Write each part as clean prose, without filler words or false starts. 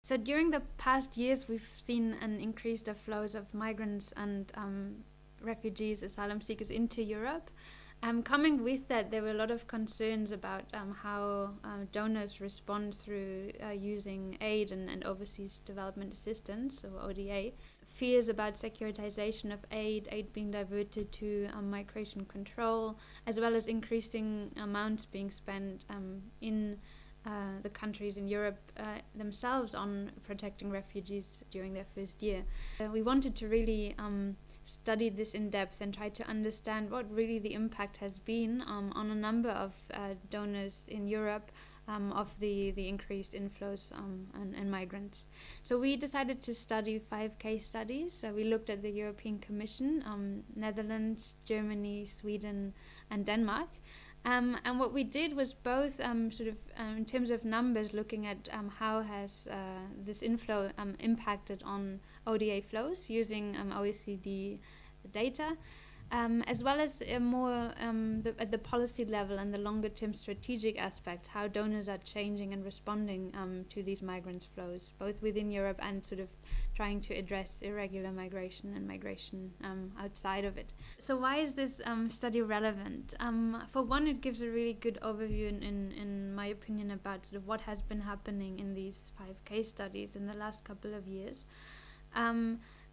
So during the past years, we've seen an increase of flows of migrants and refugees, asylum seekers into Europe. Coming with that, there were a lot of concerns about how donors respond through using aid and overseas development assistance, or ODA. Fears about securitization of aid being diverted to migration control, as well as increasing amounts being spent in the countries in Europe themselves on protecting refugees during their first year. We wanted to really study this in depth and try to understand what really the impact has been on a number of donors in Europe of the increased inflows and migrants. So we decided to study 5 case studies. So we looked at the European Commission, Netherlands, Germany, Sweden, and Denmark. And what we did was both in terms of numbers, looking at how has this inflow impacted on ODA flows using OECD data, as well as more at the policy level and the longer term strategic aspect, how donors are changing and responding to these migrants flows, both within Europe and sort of trying to address irregular migration and migration outside of it. So why is this study relevant? For one, it gives a really good overview, in my opinion, about sort of what has been happening in these 5 case studies in the last couple of years.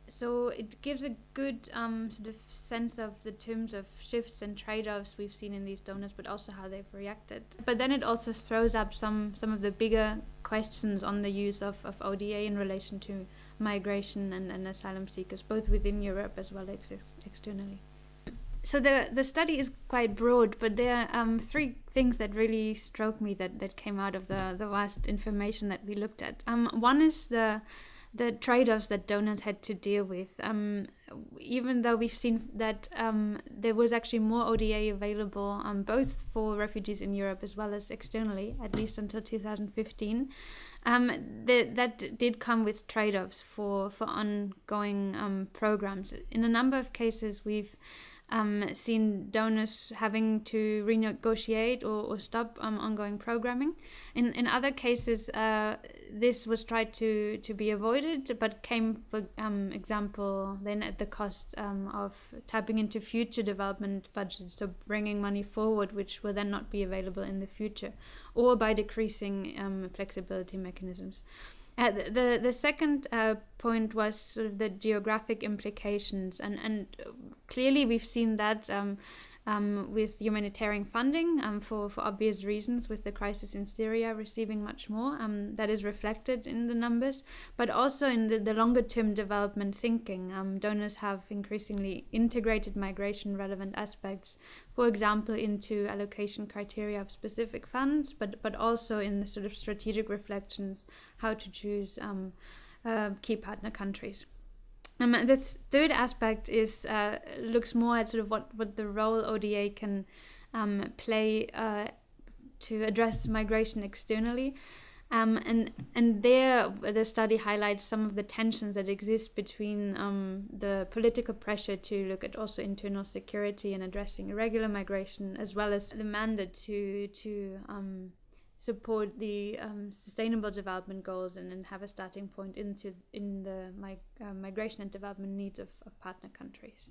So it gives a good sort of sense of the terms of shifts and trade-offs we've seen in these donors, but also how they've reacted. But then it also throws up some of the bigger questions on the use of ODA in relation to migration and asylum seekers, both within Europe as well as externally. So the study is quite broad, but there are 3 things that really struck me that came out of the vast information that we looked at. One is the trade-offs that donors had to deal with. Even though we've seen that there was actually more ODA available, both for refugees in Europe as well as externally, at least until 2015, that did come with trade-offs for ongoing programs. In a number of cases, we've seen donors having to renegotiate or stop ongoing programming. In other cases, this was tried to be avoided, but came, for example, then at the cost of tapping into future development budgets, so bringing money forward, which will then not be available in the future, or by decreasing flexibility mechanisms. The second point was sort of the geographic implications, and clearly we've seen that with humanitarian funding for obvious reasons, with the crisis in Syria receiving much more. That is reflected in the numbers, but also in the longer term development thinking. Donors have increasingly integrated migration relevant aspects, for example, into allocation criteria of specific funds, but also in the sort of strategic reflections, how to choose key partner countries. The third aspect is looks more at sort of what the role ODA can play to address migration externally. And there the study highlights some of the tensions that exist between the political pressure to look at also internal security and addressing irregular migration, as well as the mandate to support the sustainable development goals and have a starting point in the migration and development needs of partner countries.